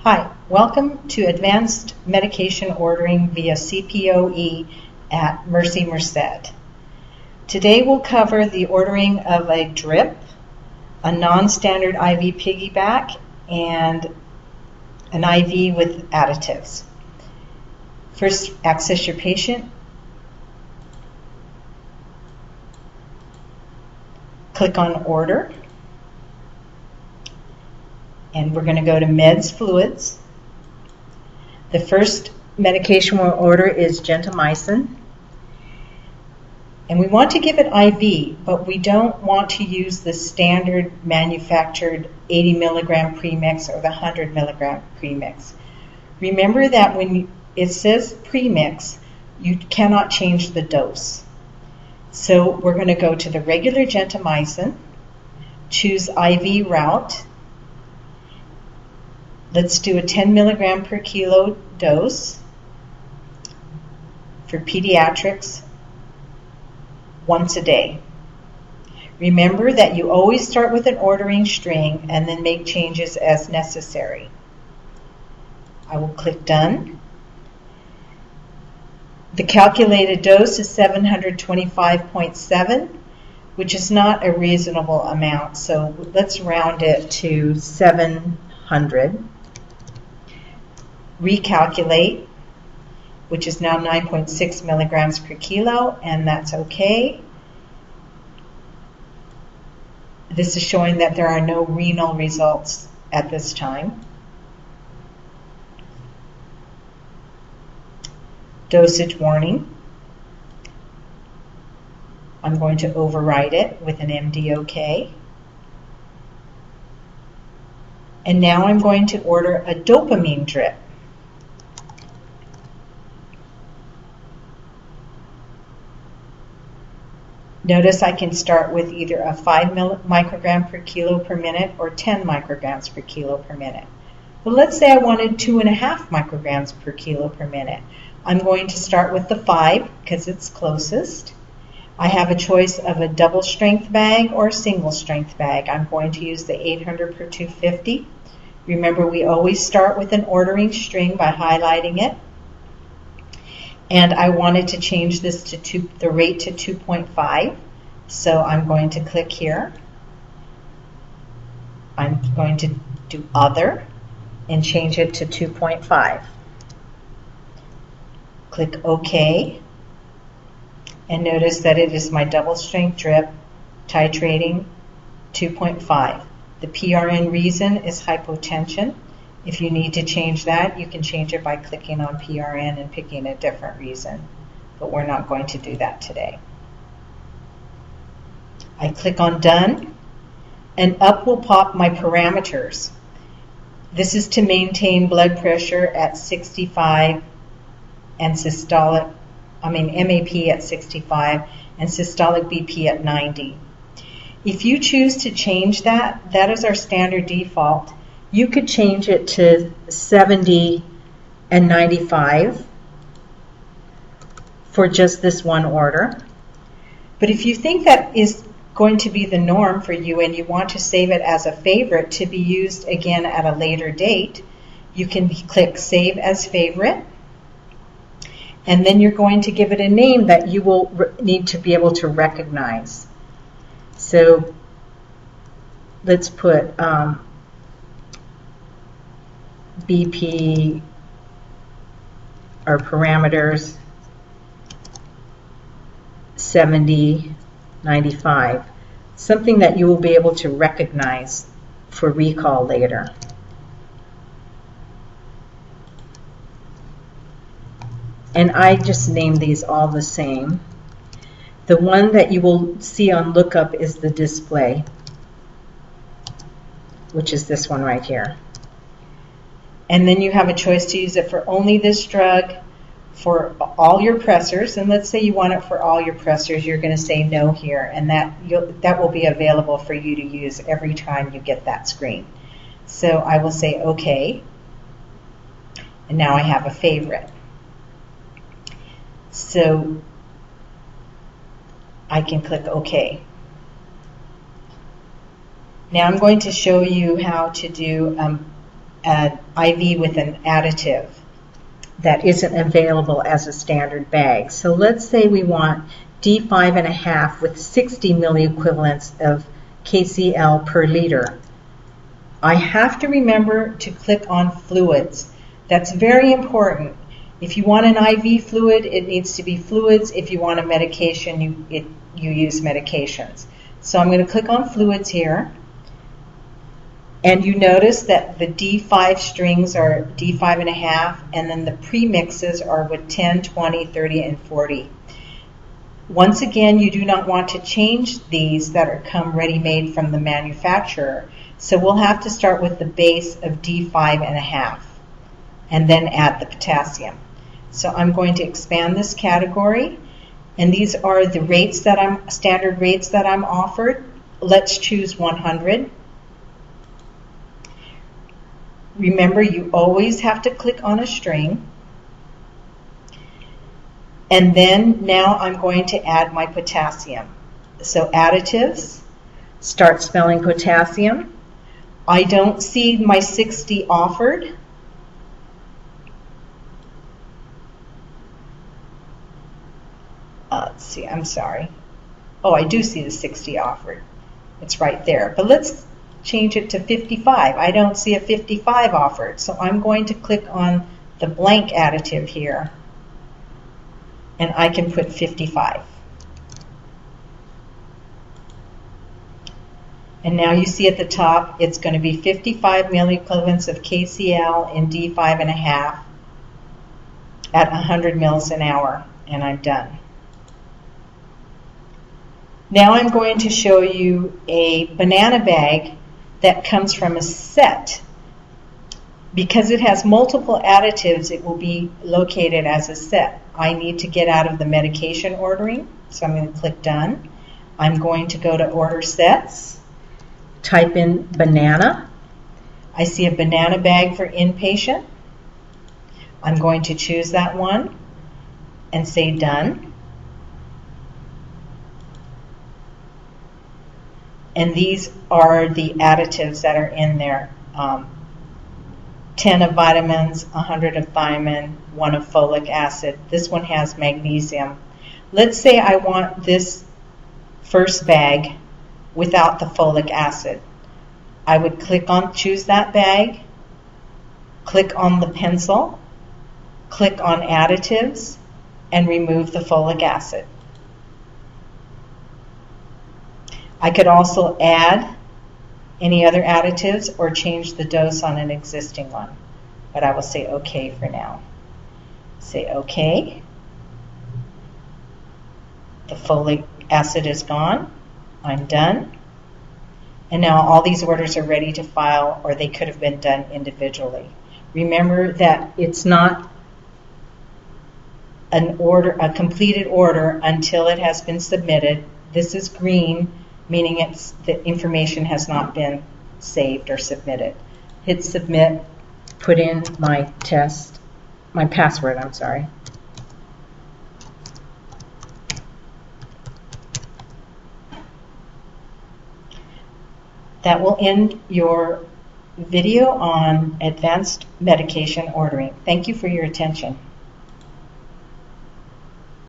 Hi, welcome to Advanced Medication Ordering via CPOE at Mercy Merced. Today we'll cover the ordering of a drip, a non-standard IV piggyback, and an IV with additives. First, access your patient. Click on Order. And we're going to go to Meds Fluids. The first medication we'll order is gentamicin. And we want to give it IV, but we don't want to use the standard manufactured 80 milligram premix or the 100 milligram premix. Remember that when it says premix, you cannot change the dose. So we're going to go to the regular gentamicin, choose IV route. Let's do a 10 milligram per kilo dose for pediatrics once a day. Remember that you always start with an ordering string and then make changes as necessary. I will click Done. The calculated dose is 725.7, which is not a reasonable amount, so let's round it to 700. Recalculate, which is now 9.6 milligrams per kilo, and that's okay. This is showing that there are no renal results at this time. Dosage warning. I'm going to override it with an MD-OK. And now I'm going to order a dopamine drip. Notice I can start with either a 5 microgram per kilo per minute or 10 micrograms per kilo per minute. But let's say I wanted 2.5 micrograms per kilo per minute. I'm going to start with the 5 because it's closest. I have a choice of a double strength bag or a single strength bag. I'm going to use the 800 per 250. Remember, we always start with an ordering string by highlighting it. And I wanted to change this to the rate to 2.5. So I'm going to click here. I'm going to do Other and change it to 2.5. Click OK. And notice that it is my double strength drip titrating 2.5. The PRN reason is hypotension. If you need to change that, you can change it by clicking on PRN and picking a different reason. But we're not going to do that today. I click on Done, and up will pop my parameters. This is to maintain blood pressure at 65 and MAP at 65 and systolic BP at 90. If you choose to change that, that is our standard default. You could change it to 70 and 95 for just this one order. But if you think that is going to be the norm for you and you want to save it as a favorite to be used again at a later date, you can click Save as Favorite. And then you're going to give it a name that you will need to be able to recognize. So let's put BP or parameters 70, 95, something that you will be able to recognize for recall later. And I just named these all the same. The one that you will see on lookup is the display, which is this one right here. And then you have a choice to use it for only this drug, for all your pressors. And let's say you want it for all your pressors, you're going to say no here, and that will be available for you to use every time you get that screen. So I will say OK. And now I have a favorite. So I can click OK. Now I'm going to show you how to do an IV with an additive that isn't available as a standard bag. So let's say we want D5.5 with 60 milliequivalents of KCl per liter. I have to remember to click on fluids. That's very important. If you want an IV fluid, it needs to be fluids. If you want a medication, you use medications. So I'm going to click on fluids here. And you notice that the D5 strings are D5.5, and then the premixes are with 10, 20, 30, and 40. Once again, you do not want to change these that come ready-made from the manufacturer. So we'll have to start with the base of D5.5 and then add the potassium. So I'm going to expand this category, and these are the rates that standard rates that I'm offered. Let's choose 100. Remember, you always have to click on a string. And then now I'm going to add my potassium. So additives, start spelling potassium. I don't see my 60 offered. Let's see, I'm sorry. Oh, I do see the 60 offered. It's right there. But let's change it to 55. I don't see a 55 offered, so I'm going to click on the blank additive here, and I can put 55. And now you see at the top, it's going to be 55 milliequivalents of KCl in D5.5 at 100 mils an hour, and I'm done. Now I'm going to show you a banana bag that comes from a set. Because it has multiple additives, it will be located as a set. I need to get out of the medication ordering, so I'm going to click Done. I'm going to go to Order Sets, type in banana. I see a banana bag for inpatient. I'm going to choose that one and say Done. And these are the additives that are in there. 10 of vitamins, 100 of thiamine, 1 of folic acid. This one has magnesium. Let's say I want this first bag without the folic acid. I would choose that bag, click on the pencil, click on additives, and remove the folic acid. I could also add any other additives or change the dose on an existing one, but I will say OK for now. Say OK. The folic acid is gone. I'm done. And now all these orders are ready to file, or they could have been done individually. Remember that it's not an order, a completed order, until it has been submitted. This is green, meaning the information has not been saved or submitted. Hit submit, put in my password, I'm sorry. That will end your video on advanced medication ordering. Thank you for your attention.